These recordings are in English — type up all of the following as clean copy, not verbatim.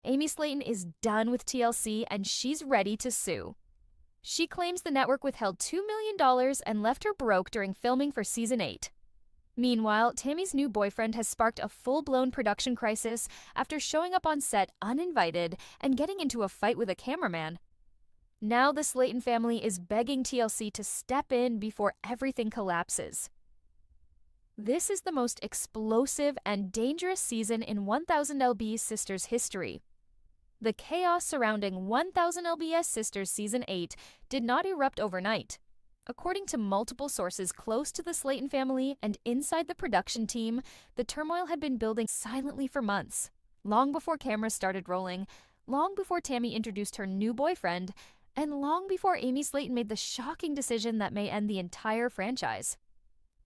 Amy Slaton is done with TLC and she's ready to sue. She claims the network withheld $2 million and left her broke during filming for season 8. Meanwhile, Tammy's new boyfriend has sparked a full-blown production crisis after showing up on set uninvited and getting into a fight with a cameraman. Now the Slaton family is begging TLC to step in before everything collapses. This is the most explosive and dangerous season in 1000 LbSisters history. The chaos surrounding 1000 LbSisters Season 8 did not erupt overnight. According to multiple sources close to the Slaton family and inside the production team, the turmoil had been building silently for months, long before cameras started rolling, long before Tammy introduced her new boyfriend, and long before Amy Slaton made the shocking decision that may end the entire franchise.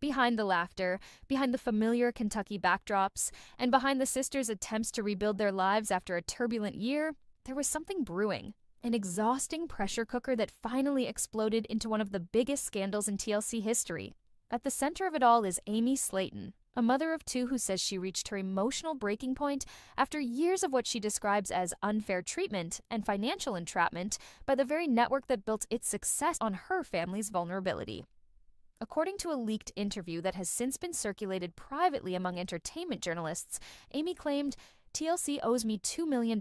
Behind the laughter, behind the familiar Kentucky backdrops, and behind the sisters' attempts to rebuild their lives after a turbulent year, there was something brewing. An exhausting pressure cooker that finally exploded into one of the biggest scandals in TLC history. At the center of it all is Amy Slaton, a mother of 2 who says she reached her emotional breaking point after years of what she describes as unfair treatment and financial entrapment by the very network that built its success on her family's vulnerability. According to a leaked interview that has since been circulated privately among entertainment journalists, Amy claimed, "TLC owes me $2 million.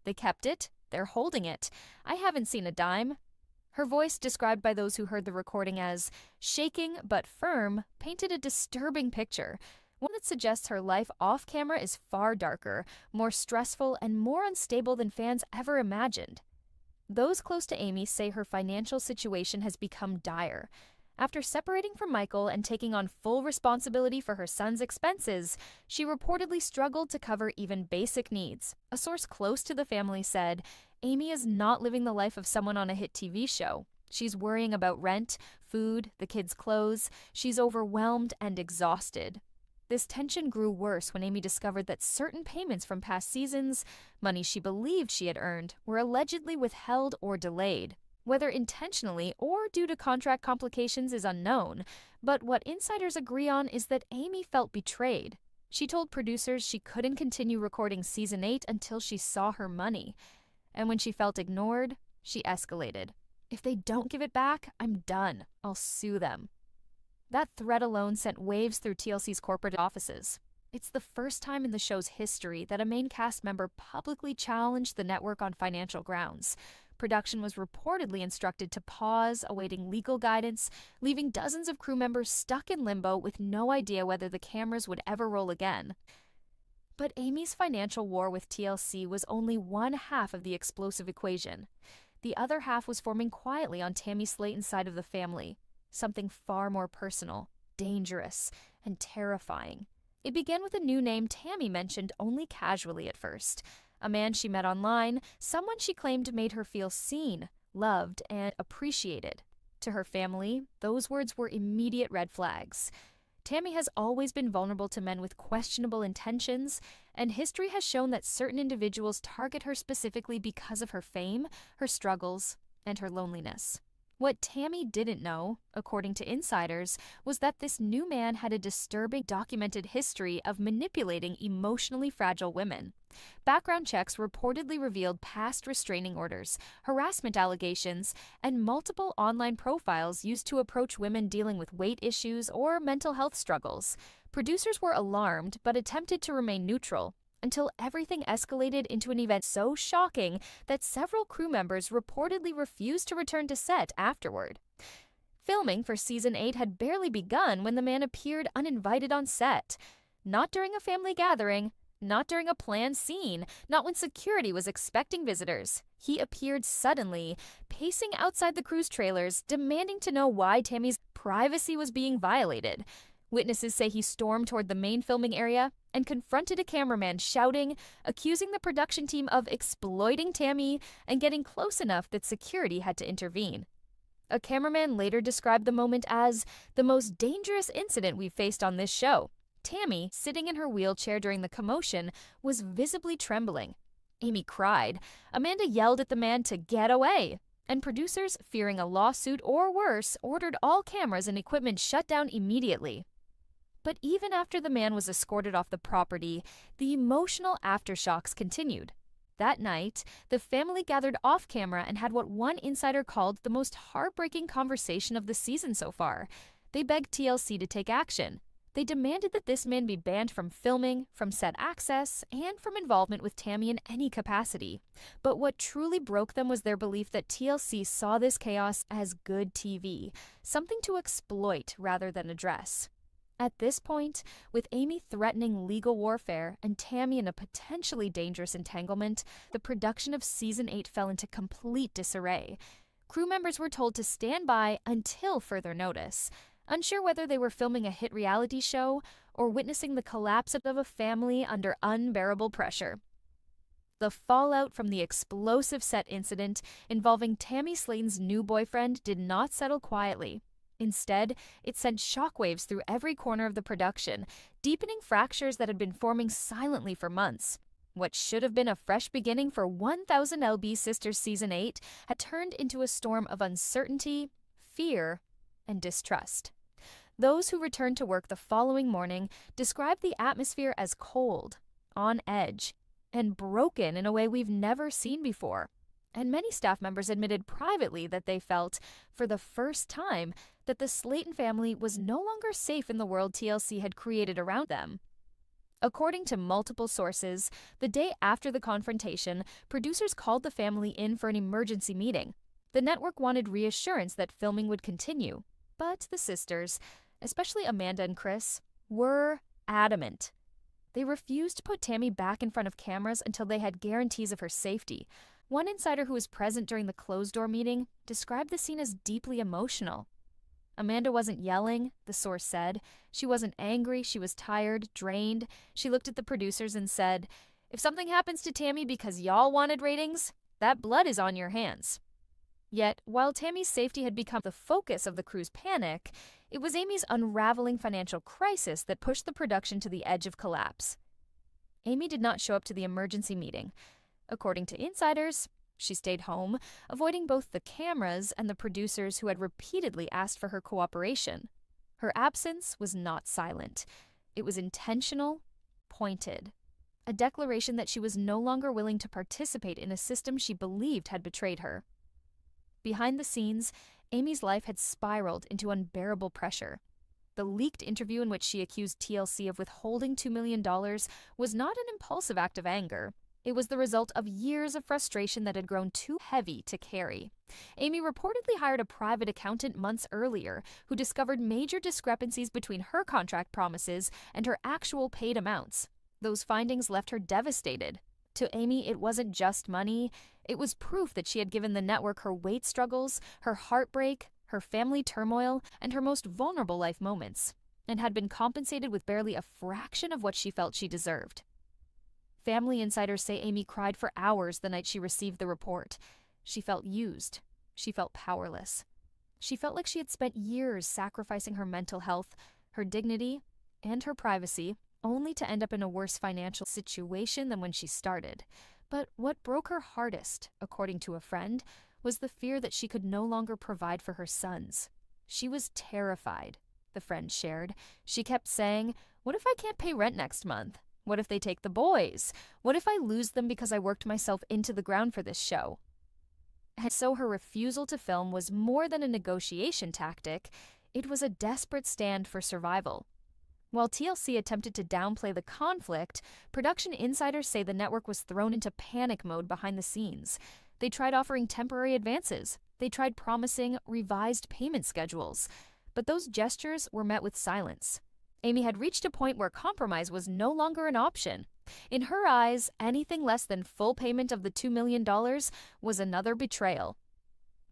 They kept it. They're holding it. I haven't seen a dime." Her voice, described by those who heard the recording as shaking but firm, painted a disturbing picture, one that suggests her life off-camera is far darker, more stressful, and more unstable than fans ever imagined. Those close to Amy say her financial situation has become dire. After separating from Michael and taking on full responsibility for her son's expenses, she reportedly struggled to cover even basic needs. A source close to the family said, "Amy is not living the life of someone on a hit TV show. She's worrying about rent, food, the kids' clothes. She's overwhelmed and exhausted." This tension grew worse when Amy discovered that certain payments from past seasons, money she believed she had earned, were allegedly withheld or delayed. Whether intentionally or due to contract complications is unknown, but what insiders agree on is that Amy felt betrayed. She told producers she couldn't continue recording Season 8 until she saw her money. And when she felt ignored, she escalated. "If they don't give it back, I'm done. I'll sue them." That threat alone sent waves through TLC's corporate offices. It's the first time in the show's history that a main cast member publicly challenged the network on financial grounds. Production was reportedly instructed to pause, awaiting legal guidance, leaving dozens of crew members stuck in limbo with no idea whether the cameras would ever roll again. But Amy's financial war with TLC was only one half of the explosive equation. The other half was forming quietly on Tammy Slaton's side of the family, something far more personal, dangerous, and terrifying. It began with a new name Tammy mentioned only casually at first. A man she met online, someone she claimed made her feel seen, loved, and appreciated. To her family, those words were immediate red flags. Tammy has always been vulnerable to men with questionable intentions, and history has shown that certain individuals target her specifically because of her fame, her struggles, and her loneliness. What Tammy didn't know, according to insiders, was that this new man had a disturbing documented history of manipulating emotionally fragile women. Background checks reportedly revealed past restraining orders, harassment allegations, and multiple online profiles used to approach women dealing with weight issues or mental health struggles. Producers were alarmed but attempted to remain neutral, until everything escalated into an event so shocking that several crew members reportedly refused to return to set afterward. Filming for Season 8 had barely begun when the man appeared uninvited on set. Not during a family gathering, not during a planned scene, not when security was expecting visitors. He appeared suddenly, pacing outside the crew's trailers, demanding to know why Tammy's privacy was being violated. Witnesses say he stormed toward the main filming area and confronted a cameraman, shouting, accusing the production team of exploiting Tammy and getting close enough that security had to intervene. A cameraman later described the moment as the most dangerous incident we've faced on this show. Tammy, sitting in her wheelchair during the commotion, was visibly trembling. Amy cried. Amanda yelled at the man to get away. And producers, fearing a lawsuit or worse, ordered all cameras and equipment shut down immediately. But even after the man was escorted off the property, the emotional aftershocks continued. That night, the family gathered off camera and had what one insider called the most heartbreaking conversation of the season so far. They begged TLC to take action. They demanded that this man be banned from filming, from set access, and from involvement with Tammy in any capacity. But what truly broke them was their belief that TLC saw this chaos as good TV, something to exploit rather than address. At this point, with Amy threatening legal warfare and Tammy in a potentially dangerous entanglement, the production of Season 8 fell into complete disarray. Crew members were told to stand by until further notice, unsure whether they were filming a hit reality show or witnessing the collapse of a family under unbearable pressure. The fallout from the explosive set incident involving Tammy Slaton's new boyfriend did not settle quietly. Instead, it sent shockwaves through every corner of the production, deepening fractures that had been forming silently for months. What should have been a fresh beginning for 1000 LbSister Season 8 had turned into a storm of uncertainty, fear, and distrust. Those who returned to work the following morning described the atmosphere as cold, on edge, and broken in a way we've never seen before. And many staff members admitted privately that they felt, for the first time, that the Slaton family was no longer safe in the world TLC had created around them. According to multiple sources, the day after the confrontation, producers called the family in for an emergency meeting. The network wanted reassurance that filming would continue, but the sisters, especially Amanda and Chris, were adamant. They refused to put Tammy back in front of cameras until they had guarantees of her safety. One insider who was present during the closed-door meeting described the scene as deeply emotional. Amanda wasn't yelling, the source said. She wasn't angry, she was tired, drained. She looked at the producers and said, "If something happens to Tammy because y'all wanted ratings, that blood is on your hands." Yet, while Tammy's safety had become the focus of the crew's panic, it was Amy's unraveling financial crisis that pushed the production to the edge of collapse. Amy did not show up to the emergency meeting. According to insiders, she stayed home, avoiding both the cameras and the producers who had repeatedly asked for her cooperation. Her absence was not silent. It was intentional, pointed. A declaration that she was no longer willing to participate in a system she believed had betrayed her. Behind the scenes, Amy's life had spiraled into unbearable pressure. The leaked interview in which she accused TLC of withholding $2 million was not an impulsive act of anger. It was the result of years of frustration that had grown too heavy to carry. Amy reportedly hired a private accountant months earlier who discovered major discrepancies between her contract promises and her actual paid amounts. Those findings left her devastated. To Amy, it wasn't just money. It was proof that she had given the network her weight struggles, her heartbreak, her family turmoil, and her most vulnerable life moments, and had been compensated with barely a fraction of what she felt she deserved. Family insiders say Amy cried for hours the night she received the report. She felt used. She felt powerless. She felt like she had spent years sacrificing her mental health, her dignity, and her privacy, only to end up in a worse financial situation than when she started. But what broke her hardest, according to a friend, was the fear that she could no longer provide for her sons. She was terrified, the friend shared. She kept saying, "What if I can't pay rent next month? What if they take the boys? What if I lose them because I worked myself into the ground for this show?" And so her refusal to film was more than a negotiation tactic. It was a desperate stand for survival. While TLC attempted to downplay the conflict, production insiders say the network was thrown into panic mode behind the scenes. They tried offering temporary advances. They tried promising revised payment schedules. But those gestures were met with silence. Amy had reached a point where compromise was no longer an option. In her eyes, anything less than full payment of the $2 million was another betrayal.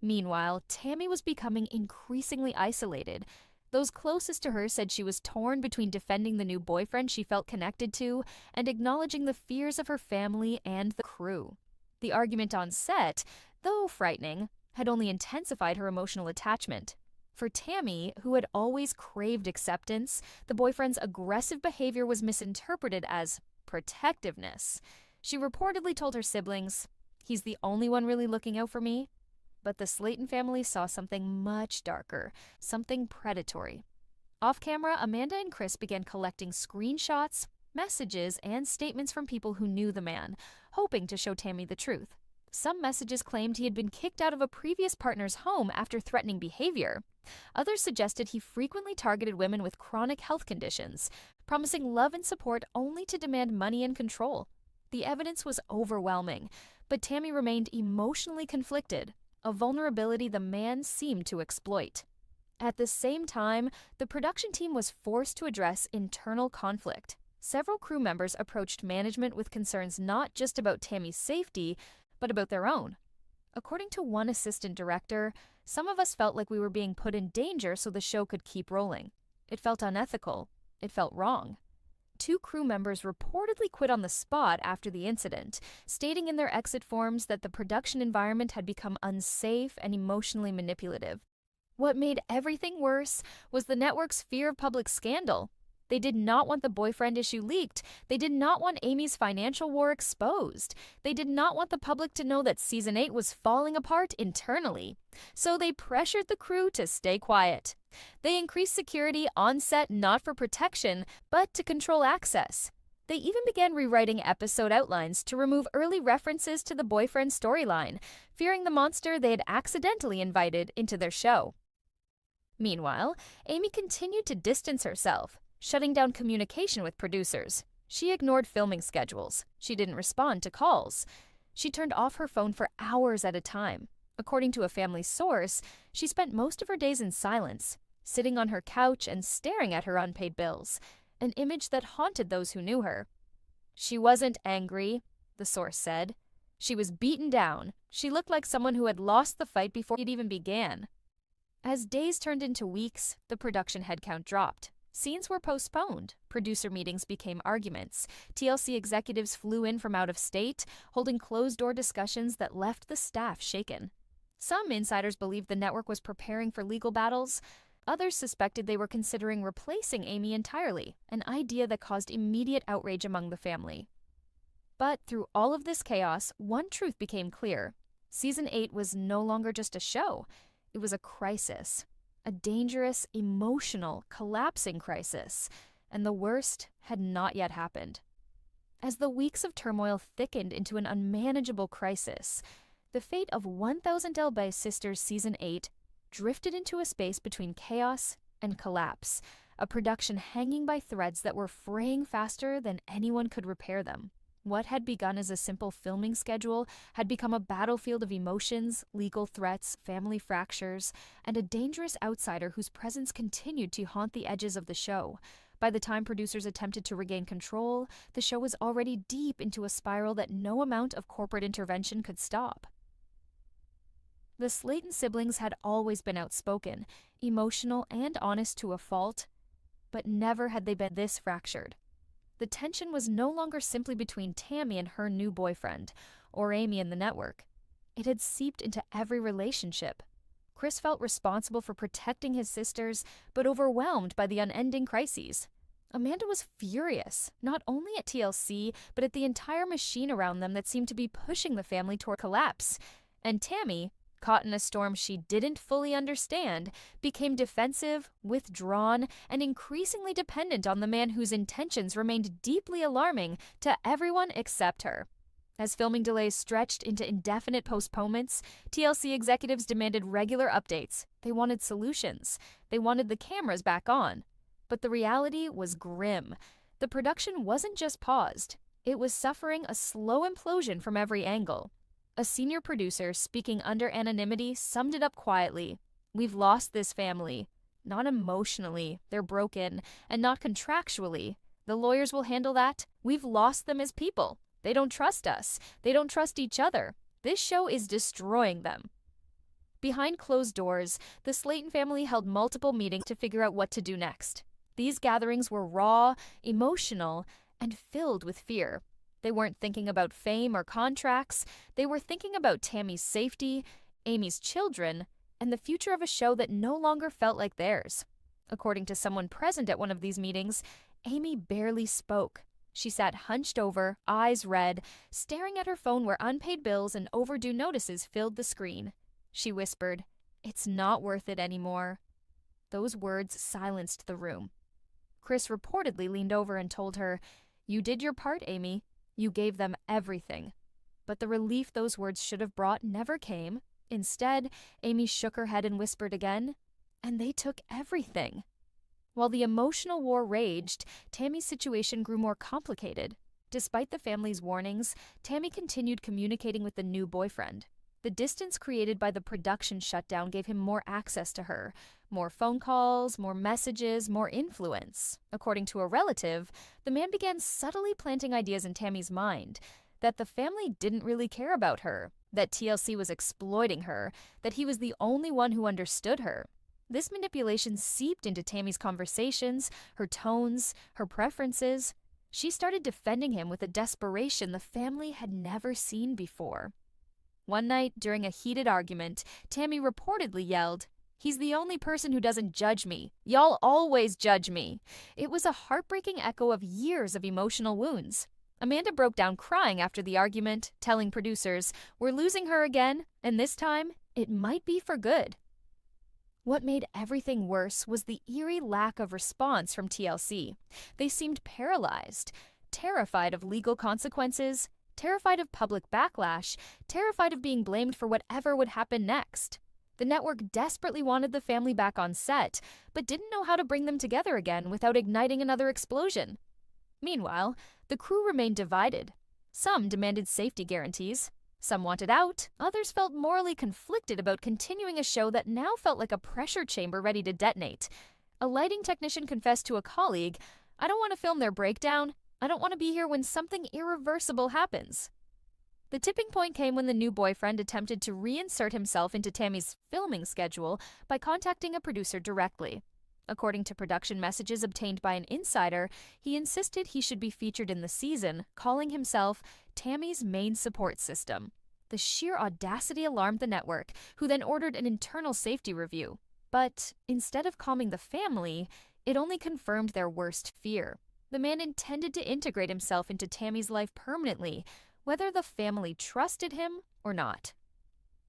Meanwhile, Tammy was becoming increasingly isolated. Those closest to her said she was torn between defending the new boyfriend she felt connected to and acknowledging the fears of her family and the crew. The argument on set, though frightening, had only intensified her emotional attachment. For Tammy, who had always craved acceptance, the boyfriend's aggressive behavior was misinterpreted as protectiveness. She reportedly told her siblings, "He's the only one really looking out for me." But the Slaton family saw something much darker, something predatory. Off camera, Amanda and Chris began collecting screenshots, messages, and statements from people who knew the man, hoping to show Tammy the truth. Some messages claimed he had been kicked out of a previous partner's home after threatening behavior. Others suggested he frequently targeted women with chronic health conditions, promising love and support only to demand money and control. The evidence was overwhelming, but Tammy remained emotionally conflicted, a vulnerability the man seemed to exploit. At the same time, the production team was forced to address internal conflict. Several crew members approached management with concerns not just about Tammy's safety, but about their own. According to one assistant director, some of us felt like we were being put in danger so the show could keep rolling. It felt unethical. It felt wrong. 2 crew members reportedly quit on the spot after the incident, stating in their exit forms that the production environment had become unsafe and emotionally manipulative. What made everything worse was the network's fear of public scandal. They did not want the boyfriend issue leaked. They did not want Amy's financial war exposed. They did not want the public to know that Season 8 was falling apart internally. So they pressured the crew to stay quiet. They increased security on set not for protection, but to control access. They even began rewriting episode outlines to remove early references to the boyfriend storyline, fearing the monster they had accidentally invited into their show. Meanwhile, Amy continued to distance herself, shutting down communication with producers. She ignored filming schedules. She didn't respond to calls. She turned off her phone for hours at a time. According to a family source, she spent most of her days in silence, sitting on her couch and staring at her unpaid bills, an image that haunted those who knew her. She wasn't angry, the source said. She was beaten down. She looked like someone who had lost the fight before it even began. As days turned into weeks, the production headcount dropped. Scenes were postponed. Producer meetings became arguments. TLC executives flew in from out of state, holding closed-door discussions that left the staff shaken. Some insiders believed the network was preparing for legal battles. Others suspected they were considering replacing Amy entirely, an idea that caused immediate outrage among the family. But through all of this chaos, one truth became clear. Season 8 was no longer just a show. It was a crisis. A dangerous, emotional, collapsing crisis, and the worst had not yet happened. As the weeks of turmoil thickened into an unmanageable crisis, the fate of 1000 LbSister Season 8 drifted into a space between chaos and collapse, a production hanging by threads that were fraying faster than anyone could repair them. What had begun as a simple filming schedule had become a battlefield of emotions, legal threats, family fractures, and a dangerous outsider whose presence continued to haunt the edges of the show. By the time producers attempted to regain control, the show was already deep into a spiral that no amount of corporate intervention could stop. The Slaton siblings had always been outspoken, emotional, and honest to a fault, but never had they been this fractured. The tension was no longer simply between Tammy and her new boyfriend, or Amy and the network. It had seeped into every relationship. Chris felt responsible for protecting his sisters, but overwhelmed by the unending crises. Amanda was furious, not only at TLC, but at the entire machine around them that seemed to be pushing the family toward collapse. And Tammy, caught in a storm she didn't fully understand, became defensive, withdrawn, and increasingly dependent on the man whose intentions remained deeply alarming to everyone except her. As filming delays stretched into indefinite postponements, TLC executives demanded regular updates. They wanted solutions. They wanted the cameras back on. But the reality was grim. The production wasn't just paused. It was suffering a slow implosion from every angle. A senior producer, speaking under anonymity, summed it up quietly. "We've lost this family. Not emotionally, they're broken, and not contractually. The lawyers will handle that. We've lost them as people. They don't trust us. They don't trust each other. This show is destroying them." Behind closed doors, the Slaton family held multiple meetings to figure out what to do next. These gatherings were raw, emotional, and filled with fear. They weren't thinking about fame or contracts. They were thinking about Tammy's safety, Amy's children, and the future of a show that no longer felt like theirs. According to someone present at one of these meetings, Amy barely spoke. She sat hunched over, eyes red, staring at her phone where unpaid bills and overdue notices filled the screen. She whispered, "It's not worth it anymore." Those words silenced the room. Chris reportedly leaned over and told her, You did your part, Amy. You gave them everything. But the relief those words should have brought never came. Instead, Amy shook her head and whispered again, and they took everything. While the emotional war raged, Tammy's situation grew more complicated. Despite the family's warnings, Tammy continued communicating with the new boyfriend. The distance created by the production shutdown gave him more access to her. More phone calls, more messages, more influence. According to a relative, the man began subtly planting ideas in Tammy's mind that the family didn't really care about her, that TLC was exploiting her, that he was the only one who understood her. This manipulation seeped into Tammy's conversations, her tones, her preferences. She started defending him with a desperation the family had never seen before. One night, during a heated argument, Tammy reportedly yelled, "He's the only person who doesn't judge me. Y'all always judge me." It was a heartbreaking echo of years of emotional wounds. Amanda broke down crying after the argument, telling producers, "We're losing her again, and this time, it might be for good." What made everything worse was the eerie lack of response from TLC. They seemed paralyzed, terrified of legal consequences, terrified of public backlash, terrified of being blamed for whatever would happen next. The network desperately wanted the family back on set, but didn't know how to bring them together again without igniting another explosion. Meanwhile, the crew remained divided. Some demanded safety guarantees. Some wanted out, others felt morally conflicted about continuing a show that now felt like a pressure chamber ready to detonate. A lighting technician confessed to a colleague, "I don't want to film their breakdown. I don't want to be here when something irreversible happens." The tipping point came when the new boyfriend attempted to reinsert himself into Tammy's filming schedule by contacting a producer directly. According to production messages obtained by an insider, he insisted he should be featured in the season, calling himself Tammy's main support system. The sheer audacity alarmed the network, who then ordered an internal safety review. But instead of calming the family, it only confirmed their worst fear. The man intended to integrate himself into Tammy's life permanently, whether the family trusted him or not.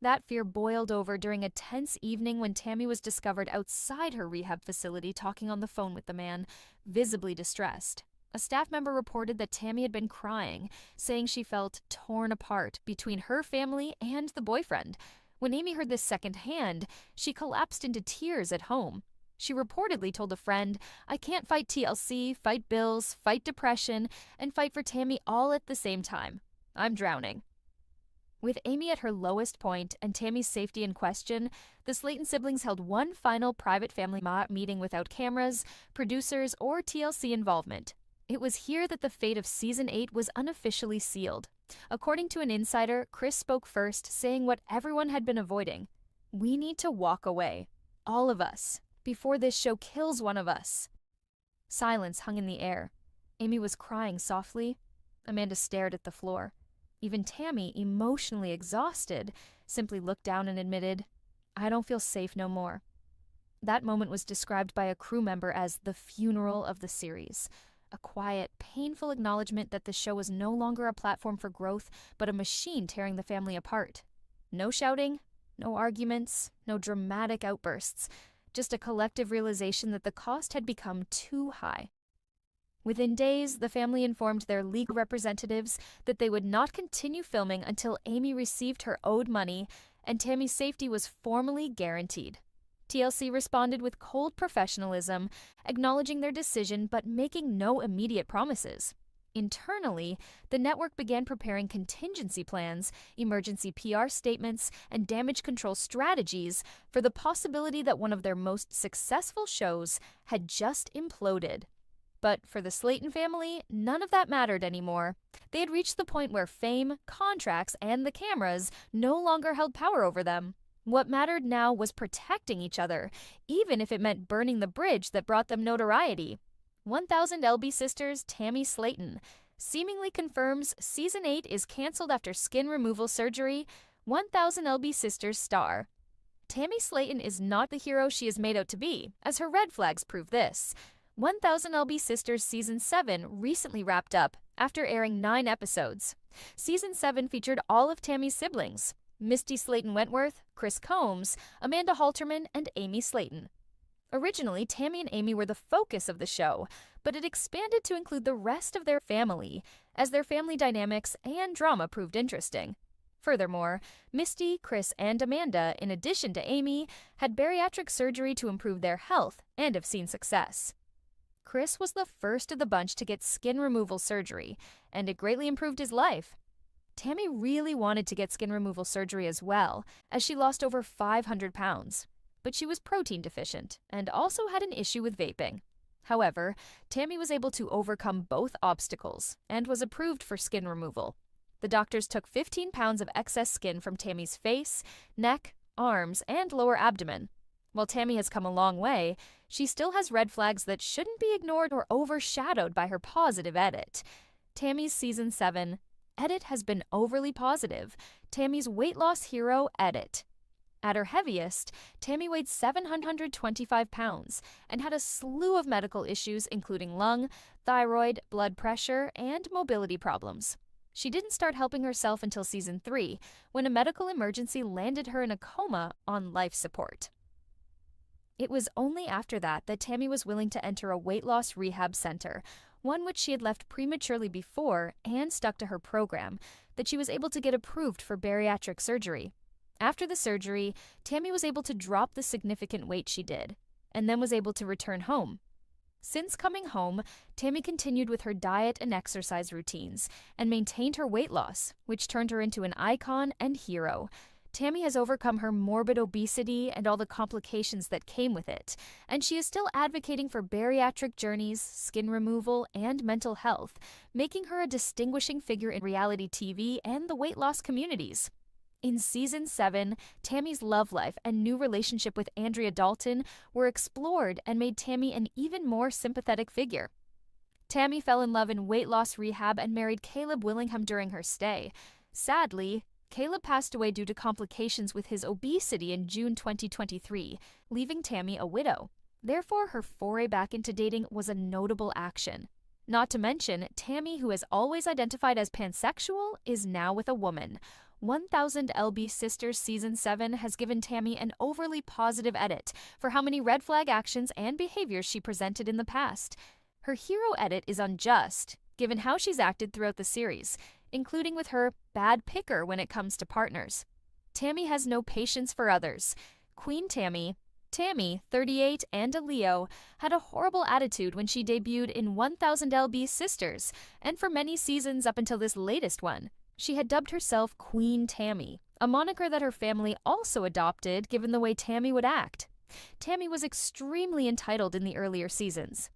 That fear boiled over during a tense evening when Tammy was discovered outside her rehab facility talking on the phone with the man, visibly distressed. A staff member reported that Tammy had been crying, saying she felt torn apart between her family and the boyfriend. When Amy heard this secondhand, she collapsed into tears at home. She reportedly told a friend, "I can't fight TLC, fight bills, fight depression, and fight for Tammy all at the same time. I'm drowning." With Amy at her lowest point and Tammy's safety in question, the Slaton siblings held one final private family meeting without cameras, producers, or TLC involvement. It was here that the fate of Season 8 was unofficially sealed. According to an insider, Chris spoke first, saying what everyone had been avoiding. "We need to walk away. All of us. Before this show kills one of us." Silence hung in the air. Amy was crying softly. Amanda stared at the floor. Even Tammy, emotionally exhausted, simply looked down and admitted, "I don't feel safe no more." That moment was described by a crew member as the funeral of the series. A quiet, painful acknowledgement that the show was no longer a platform for growth, but a machine tearing the family apart. No shouting, no arguments, no dramatic outbursts, just a collective realization that the cost had become too high. Within days, the family informed their legal representatives that they would not continue filming until Amy received her owed money and Tammy's safety was formally guaranteed. TLC responded with cold professionalism, acknowledging their decision but making no immediate promises. Internally, the network began preparing contingency plans, emergency PR statements, and damage control strategies for the possibility that one of their most successful shows had just imploded. But for the Slaton family, none of that mattered anymore. They had reached the point where fame, contracts, and the cameras no longer held power over them. What mattered now was protecting each other, even if it meant burning the bridge that brought them notoriety. 1000 LbSister's Tammy Slaton seemingly confirms Season 8 is canceled after skin removal surgery. 1000 LbSister's star. Tammy Slaton is not the hero she is made out to be, as her red flags prove this. 1000 LbSister's Season 7 recently wrapped up after airing 9 episodes. Season 7 featured all of Tammy's siblings, Misty Slaton Wentworth, Chris Combs, Amanda Halterman, and Amy Slaton. Originally, Tammy and Amy were the focus of the show, but it expanded to include the rest of their family, as their family dynamics and drama proved interesting. Furthermore, Misty, Chris, and Amanda, in addition to Amy, had bariatric surgery to improve their health and have seen success. Chris was the first of the bunch to get skin removal surgery, and it greatly improved his life. Tammy really wanted to get skin removal surgery as well, as she lost over 500 pounds. But she was protein deficient and also had an issue with vaping. However, Tammy was able to overcome both obstacles and was approved for skin removal. The doctors took 15 pounds of excess skin from Tammy's face, neck, arms, and lower abdomen. While Tammy has come a long way, she still has red flags that shouldn't be ignored or overshadowed by her positive edit. Tammy's Season 7 edit has been overly positive. Tammy's weight loss hero edit. At her heaviest, Tammy weighed 725 pounds and had a slew of medical issues including lung, thyroid, blood pressure, and mobility problems. She didn't start helping herself until Season 3, when a medical emergency landed her in a coma on life support. It was only after that Tammy was willing to enter a weight loss rehab center, one which she had left prematurely before and stuck to her program, that she was able to get approved for bariatric surgery. After the surgery, Tammy was able to drop the significant weight she did, and then was able to return home. Since coming home, Tammy continued with her diet and exercise routines, and maintained her weight loss, which turned her into an icon and hero. Tammy has overcome her morbid obesity and all the complications that came with it, and she is still advocating for bariatric journeys, skin removal, and mental health, making her a distinguishing figure in reality TV and the weight loss communities. In Season 7, Tammy's love life and new relationship with Andrea Dalton were explored and made Tammy an even more sympathetic figure. Tammy fell in love in weight loss rehab and married Caleb Willingham during her stay. Sadly, Caleb passed away due to complications with his obesity in June 2023, leaving Tammy a widow. Therefore, her foray back into dating was a notable action. Not to mention, Tammy, who has always identified as pansexual, is now with a woman. 1000 LbSister Season 7 has given Tammy an overly positive edit for how many red flag actions and behaviors she presented in the past. Her hero edit is unjust, given how she's acted throughout the series, including with her bad picker when it comes to partners. Tammy has no patience for others. Queen Tammy, 38 and a Leo, had a horrible attitude when she debuted in 1000 LbSisters, and for many seasons up until this latest one. She had dubbed herself Queen Tammy, a moniker that her family also adopted given the way Tammy would act. Tammy was extremely entitled in the earlier seasons.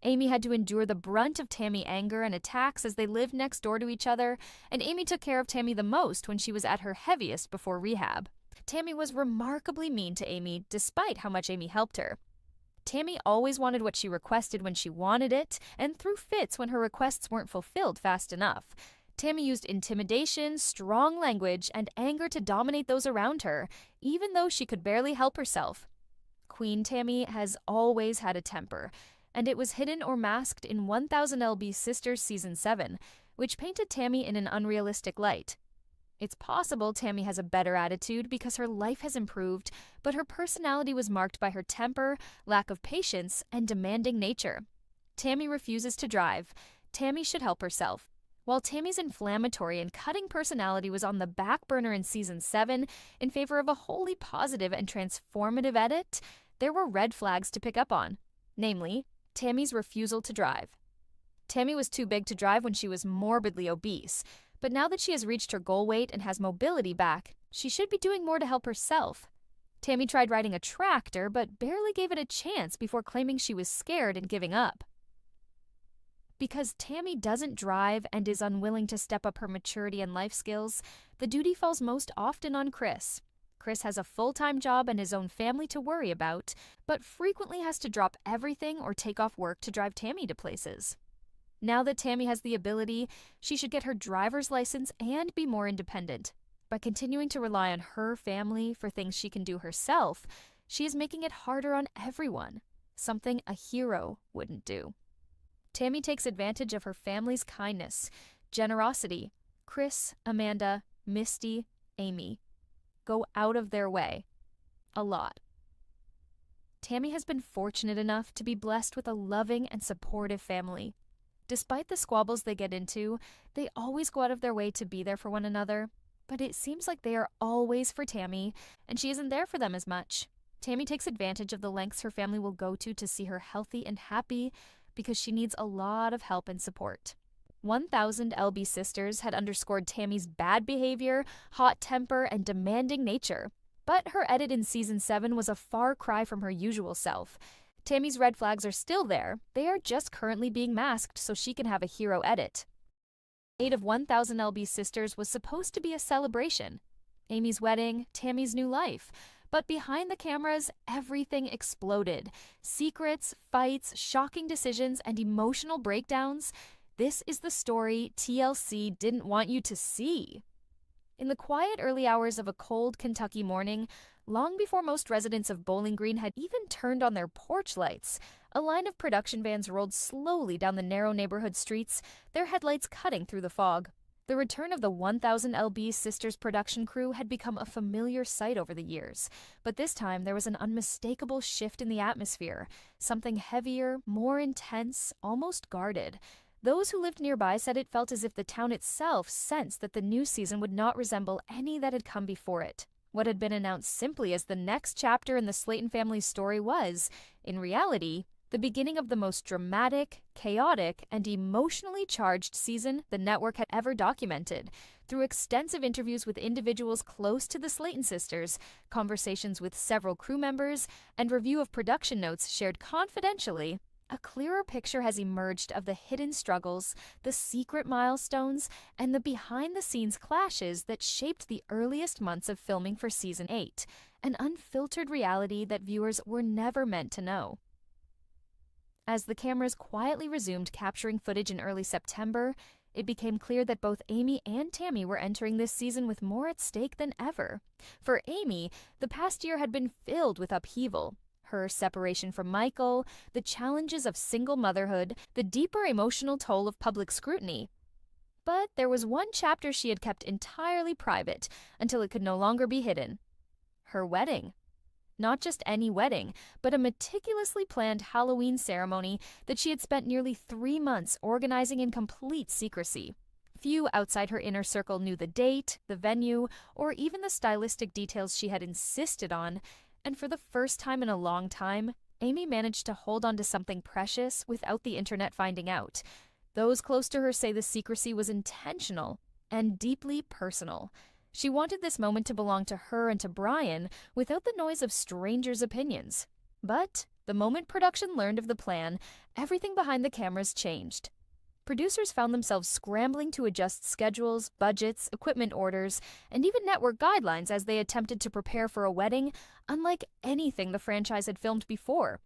Amy had to endure the brunt of Tammy anger and attacks as they lived next door to each other, and Amy took care of Tammy the most when she was at her heaviest before rehab. Tammy was remarkably mean to Amy despite how much Amy helped her. Tammy always wanted what she requested when she wanted it, and threw fits when her requests weren't fulfilled fast enough. Tammy used intimidation, strong language, and anger to dominate those around her, even though she could barely help herself. Queen Tammy has always had a temper, and it was hidden or masked in 1000 LbSisters Season 7, which painted Tammy in an unrealistic light. It's possible Tammy has a better attitude because her life has improved, but her personality was marked by her temper, lack of patience, and demanding nature. Tammy refuses to drive. Tammy should help herself. While Tammy's inflammatory and cutting personality was on the back burner in Season 7 in favor of a wholly positive and transformative edit, there were red flags to pick up on, namely, Tammy's refusal to drive. Tammy was too big to drive when she was morbidly obese, but now that she has reached her goal weight and has mobility back, she should be doing more to help herself. Tammy tried riding a tractor, but barely gave it a chance before claiming she was scared and giving up. Because Tammy doesn't drive and is unwilling to step up her maturity and life skills, the duty falls most often on Chris. Chris has a full-time job and his own family to worry about, but frequently has to drop everything or take off work to drive Tammy to places. Now that Tammy has the ability, she should get her driver's license and be more independent. By continuing to rely on her family for things she can do herself, she is making it harder on everyone, something a hero wouldn't do. Tammy takes advantage of her family's kindness, generosity. Chris, Amanda, Misty, Amy go out of their way. A lot. Tammy has been fortunate enough to be blessed with a loving and supportive family. Despite the squabbles they get into, they always go out of their way to be there for one another. But it seems like they are always for Tammy, and she isn't there for them as much. Tammy takes advantage of the lengths her family will go to see her healthy and happy because she needs a lot of help and support. 1,000 LbSisters had underscored Tammy's bad behavior, hot temper, and demanding nature. But her edit in Season 7 was a far cry from her usual self. Tammy's red flags are still there. They are just currently being masked so she can have a hero edit. 8 of 1,000 LbSisters was supposed to be a celebration. Amy's wedding, Tammy's new life. But behind the cameras, everything exploded. Secrets, fights, shocking decisions, and emotional breakdowns. This is the story TLC didn't want you to see. In the quiet early hours of a cold Kentucky morning, long before most residents of Bowling Green had even turned on their porch lights, a line of production vans rolled slowly down the narrow neighborhood streets, their headlights cutting through the fog. The return of the 1,000 LbSisters production crew had become a familiar sight over the years, but this time there was an unmistakable shift in the atmosphere, something heavier, more intense, almost guarded. Those who lived nearby said it felt as if the town itself sensed that the new season would not resemble any that had come before it. What had been announced simply as the next chapter in the Slaton family's story was, in reality, the beginning of the most dramatic, chaotic, and emotionally charged season the network had ever documented. Through extensive interviews with individuals close to the Slaton sisters, conversations with several crew members, and review of production notes shared confidentially, a clearer picture has emerged of the hidden struggles, the secret milestones, and the behind-the-scenes clashes that shaped the earliest months of filming for Season 8, an unfiltered reality that viewers were never meant to know. As the cameras quietly resumed capturing footage in early September, it became clear that both Amy and Tammy were entering this season with more at stake than ever. For Amy, the past year had been filled with upheaval. Her separation from Michael, the challenges of single motherhood, the deeper emotional toll of public scrutiny. But there was one chapter she had kept entirely private until it could no longer be hidden. Her wedding. Not just any wedding, but a meticulously planned Halloween ceremony that she had spent nearly 3 months organizing in complete secrecy. Few outside her inner circle knew the date, the venue, or even the stylistic details she had insisted on, and for the first time in a long time, Amy managed to hold on to something precious without the internet finding out. Those close to her say the secrecy was intentional and deeply personal. She wanted this moment to belong to her and to Brian without the noise of strangers' opinions. But the moment production learned of the plan, everything behind the cameras changed. Producers found themselves scrambling to adjust schedules, budgets, equipment orders, and even network guidelines as they attempted to prepare for a wedding unlike anything the franchise had filmed before.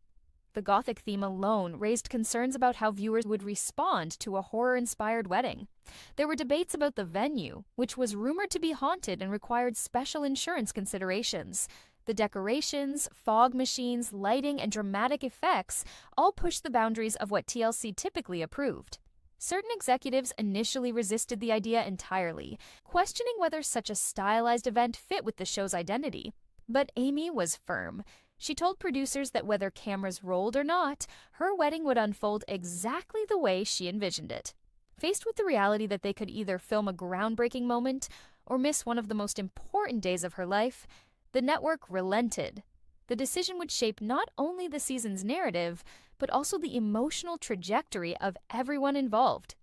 The Gothic theme alone raised concerns about how viewers would respond to a horror-inspired wedding. There were debates about the venue, which was rumored to be haunted and required special insurance considerations. The decorations, fog machines, lighting, and dramatic effects all pushed the boundaries of what TLC typically approved. Certain executives initially resisted the idea entirely, questioning whether such a stylized event fit with the show's identity. But Amy was firm. She told producers that whether cameras rolled or not, her wedding would unfold exactly the way she envisioned it. Faced with the reality that they could either film a groundbreaking moment or miss one of the most important days of her life, the network relented. The decision would shape not only the season's narrative, but also the emotional trajectory of everyone involved.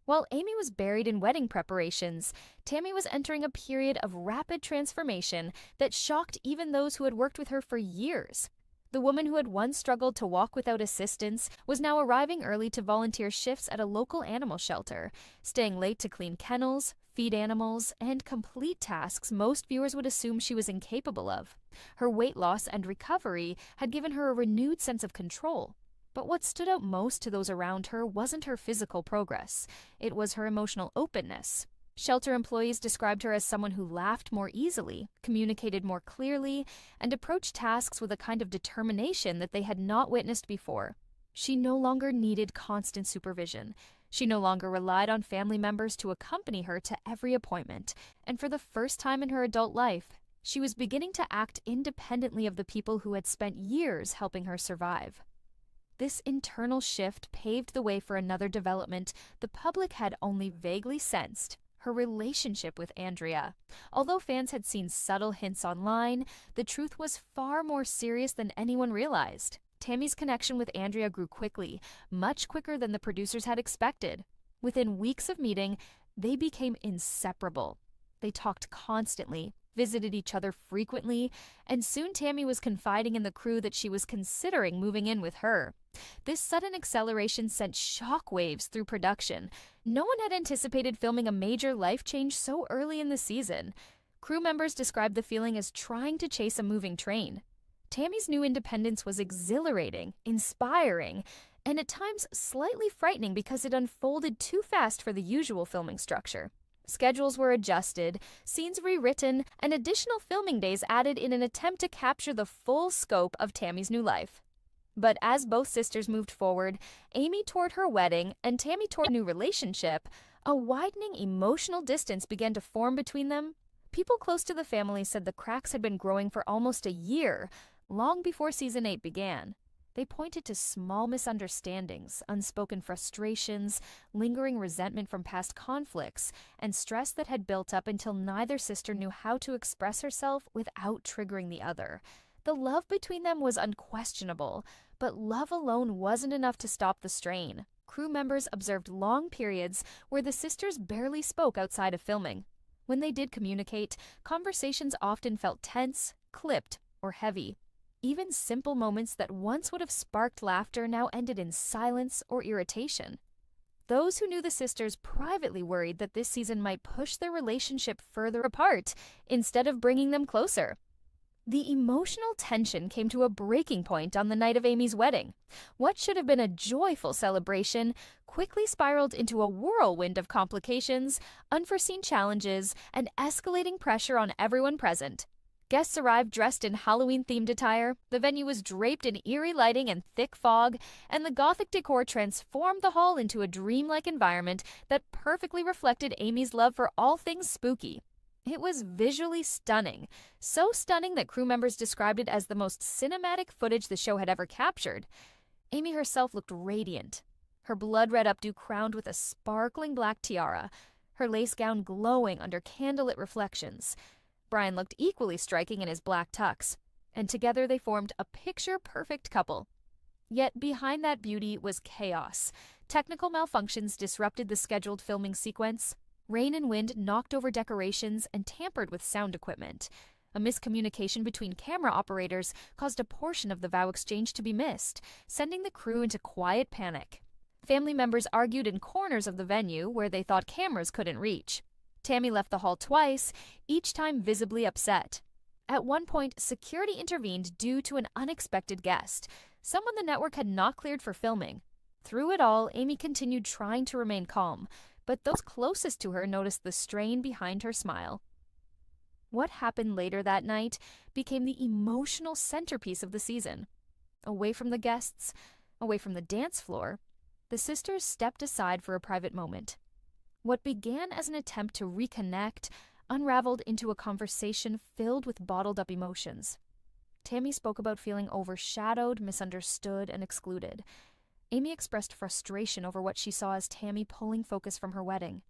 While Amy was buried in wedding preparations, Tammy was entering a period of rapid transformation that shocked even those who had worked with her for years. The woman who had once struggled to walk without assistance was now arriving early to volunteer shifts at a local animal shelter, staying late to clean kennels, feed animals, and complete tasks most viewers would assume she was incapable of. Her weight loss and recovery had given her a renewed sense of control. But what stood out most to those around her wasn't her physical progress. It was her emotional openness. Shelter employees described her as someone who laughed more easily, communicated more clearly, and approached tasks with a kind of determination that they had not witnessed before. She no longer needed constant supervision. She no longer relied on family members to accompany her to every appointment. And for the first time in her adult life, She was beginning to act independently of the people who had spent years helping her survive. This internal shift paved the way for another development the public had only vaguely sensed: her relationship with Andrea. Although fans had seen subtle hints online, the truth was far more serious than anyone realized. Tammy's connection with Andrea grew quickly, much quicker than the producers had expected. Within weeks of meeting, they became inseparable. They talked constantly, visited each other frequently, and soon Tammy was confiding in the crew that she was considering moving in with her. This sudden acceleration sent shockwaves through production. No one had anticipated filming a major life change so early in the season. Crew members described the feeling as trying to chase a moving train. Tammy's new independence was exhilarating, inspiring, and at times slightly frightening because it unfolded too fast for the usual filming structure. Schedules were adjusted, scenes rewritten, and additional filming days added in an attempt to capture the full scope of Tammy's new life. But as both sisters moved forward, Amy toward her wedding and Tammy toward a new relationship, a widening emotional distance began to form between them. People close to the family said the cracks had been growing for almost a year, long before season 8 began. They pointed to small misunderstandings, unspoken frustrations, lingering resentment from past conflicts, and stress that had built up until neither sister knew how to express herself without triggering the other. The love between them was unquestionable, but love alone wasn't enough to stop the strain. Crew members observed long periods where the sisters barely spoke outside of filming. When they did communicate, conversations often felt tense, clipped, or heavy. Even simple moments that once would have sparked laughter now ended in silence or irritation. Those who knew the sisters privately worried that this season might push their relationship further apart instead of bringing them closer. The emotional tension came to a breaking point on the night of Amy's wedding. What should have been a joyful celebration quickly spiraled into a whirlwind of complications, unforeseen challenges, and escalating pressure on everyone present. Guests arrived dressed in Halloween-themed attire, the venue was draped in eerie lighting and thick fog, and the Gothic decor transformed the hall into a dreamlike environment that perfectly reflected Amy's love for all things spooky. It was visually stunning, so stunning that crew members described it as the most cinematic footage the show had ever captured. Amy herself looked radiant, her blood-red updo crowned with a sparkling black tiara, her lace gown glowing under candlelit reflections. Brian looked equally striking in his black tux, and together they formed a picture-perfect couple. Yet behind that beauty was chaos. Technical malfunctions disrupted the scheduled filming sequence. Rain and wind knocked over decorations and tampered with sound equipment. A miscommunication between camera operators caused a portion of the vow exchange to be missed, sending the crew into quiet panic. Family members argued in corners of the venue where they thought cameras couldn't reach. Tammy left the hall twice, each time visibly upset. At one point, security intervened due to an unexpected guest, someone the network had not cleared for filming. Through it all, Amy continued trying to remain calm, but those closest to her noticed the strain behind her smile. What happened later that night became the emotional centerpiece of the season. Away from the guests, away from the dance floor, the sisters stepped aside for a private moment. What began as an attempt to reconnect unraveled into a conversation filled with bottled-up emotions. Tammy spoke about feeling overshadowed, misunderstood, and excluded. Amy expressed frustration over what she saw as Tammy pulling focus from her wedding.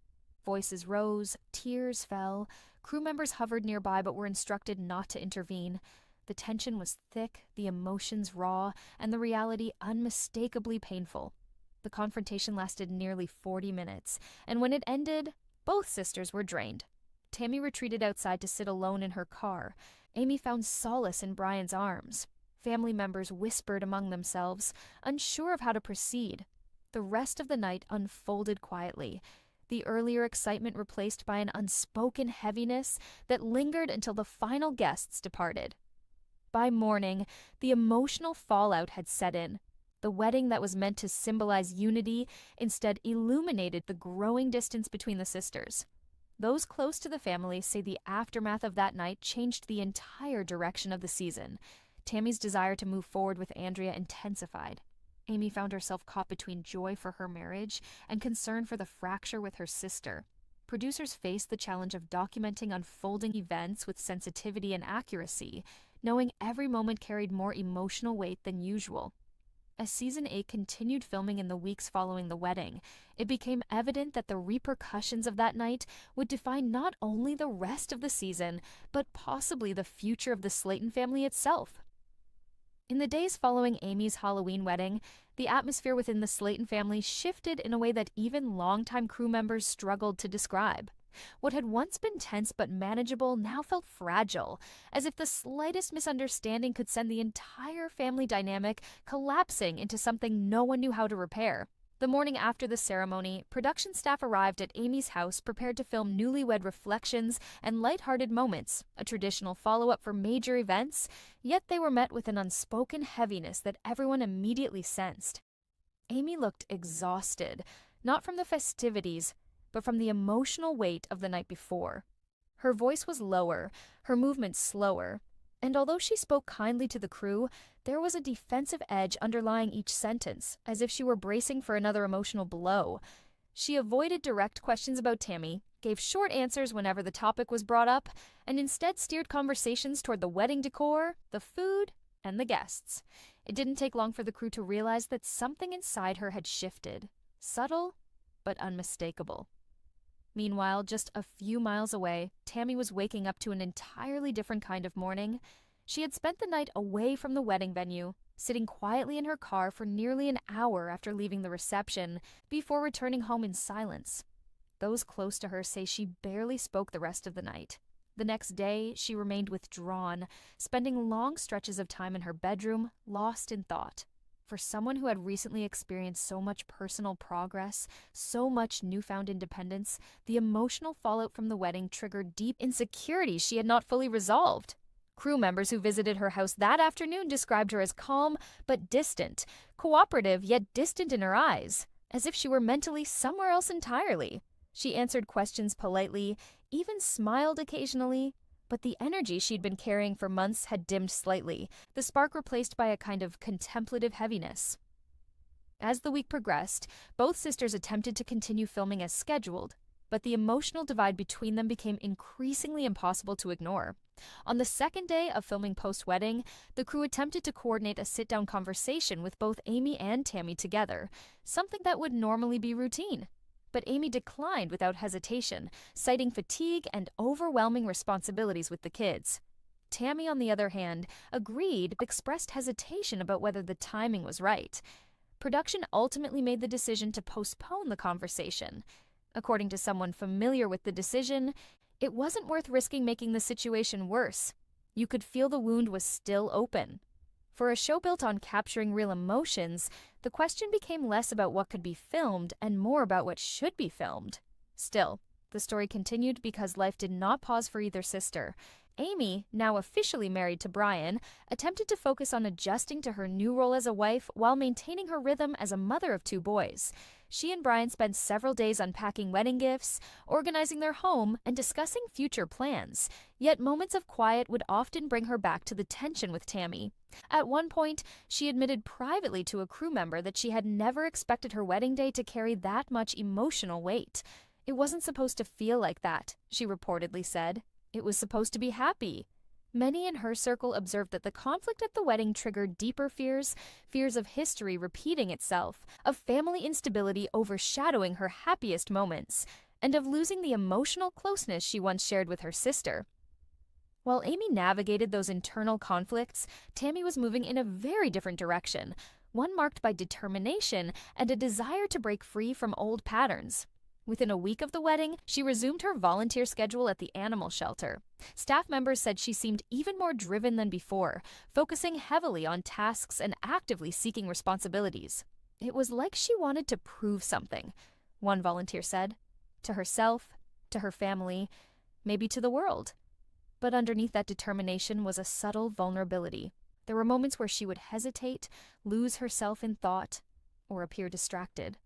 Voices rose, tears fell, crew members hovered nearby but were instructed not to intervene. The tension was thick, the emotions raw, and the reality unmistakably painful. The confrontation lasted nearly 40 minutes, and when it ended, both sisters were drained. Tammy retreated outside to sit alone in her car. Amy found solace in Brian's arms. Family members whispered among themselves, unsure of how to proceed. The rest of the night unfolded quietly, the earlier excitement replaced by an unspoken heaviness that lingered until the final guests departed. By morning, the emotional fallout had set in. The wedding that was meant to symbolize unity instead illuminated the growing distance between the sisters. Those close to the family say the aftermath of that night changed the entire direction of the season. Tammy's desire to move forward with Andrea intensified. Amy found herself caught between joy for her marriage and concern for the fracture with her sister. producers faced the challenge of documenting unfolding events with sensitivity and accuracy, knowing every moment carried more emotional weight than usual. As Season 8 continued filming in the weeks following the wedding, it became evident that the repercussions of that night would define not only the rest of the season, but possibly the future of the Slaton family itself. In the days following Amy's Halloween wedding, the atmosphere within the Slaton family shifted in a way that even longtime crew members struggled to describe. What had once been tense but manageable now felt fragile, as if the slightest misunderstanding could send the entire family dynamic collapsing into something no one knew how to repair. The morning after the ceremony, production staff arrived at Amy's house prepared to film newlywed reflections and lighthearted moments, a traditional follow-up for major events, yet they were met with an unspoken heaviness that everyone immediately sensed. Amy looked exhausted, not from the festivities, but from the emotional weight of the night before. Her voice was lower, her movements slower, and although she spoke kindly to the crew, there was a defensive edge underlying each sentence, as if she were bracing for another emotional blow. She avoided direct questions about Tammy, gave short answers whenever the topic was brought up, and instead steered conversations toward the wedding decor, the food, and the guests. It didn't take long for the crew to realize that something inside her had shifted, subtle but unmistakable. Meanwhile, just a few miles away, Tammy was waking up to an entirely different kind of morning. She had spent the night away from the wedding venue, sitting quietly in her car for nearly an hour after leaving the reception, before returning home in silence. Those close to her say she barely spoke the rest of the night. The next day, she remained withdrawn, spending long stretches of time in her bedroom, lost in thought. For someone who had recently experienced so much personal progress, so much newfound independence, the emotional fallout from the wedding triggered deep insecurities she had not fully resolved. Crew members who visited her house that afternoon described her as calm but distant, cooperative yet distant in her eyes, as if she were mentally somewhere else entirely. She answered questions politely, even smiled occasionally, but the energy she'd been carrying for months had dimmed slightly, the spark replaced by a kind of contemplative heaviness. As the week progressed, both sisters attempted to continue filming as scheduled, but the emotional divide between them became increasingly impossible to ignore. On the second day of filming post-wedding, the crew attempted to coordinate a sit-down conversation with both Amy and Tammy together, something that would normally be routine. But Amy declined without hesitation, citing fatigue and overwhelming responsibilities with the kids. Tammy, on the other hand, agreed but expressed hesitation about whether the timing was right. Production ultimately made the decision to postpone the conversation. According to someone familiar with the decision, it wasn't worth risking making the situation worse. You could feel the wound was still open. For a show built on capturing real emotions, the question became less about what could be filmed and more about what should be filmed. Still, the story continued because life did not pause for either sister. Amy, now officially married to Brian, attempted to focus on adjusting to her new role as a wife while maintaining her rhythm as a mother of two boys. She and Brian spent several days unpacking wedding gifts, organizing their home, and discussing future plans. Yet moments of quiet would often bring her back to the tension with Tammy. At one point, she admitted privately to a crew member that she had never expected her wedding day to carry that much emotional weight. It wasn't supposed to feel like that, she reportedly said. It was supposed to be happy. Many in her circle observed that the conflict at the wedding triggered deeper fears of history repeating itself, of family instability overshadowing her happiest moments, and of losing the emotional closeness she once shared with her sister. While Amy navigated those internal conflicts, Tammy was moving in a very different direction, one marked by determination and a desire to break free from old patterns. Within a week of the wedding, she resumed her volunteer schedule at the animal shelter. Staff members said she seemed even more driven than before, focusing heavily on tasks and actively seeking responsibilities. It was like she wanted to prove something, one volunteer said, to herself, to her family, maybe to the world. But underneath that determination was a subtle vulnerability. There were moments where she would hesitate, lose herself in thought, or appear distracted.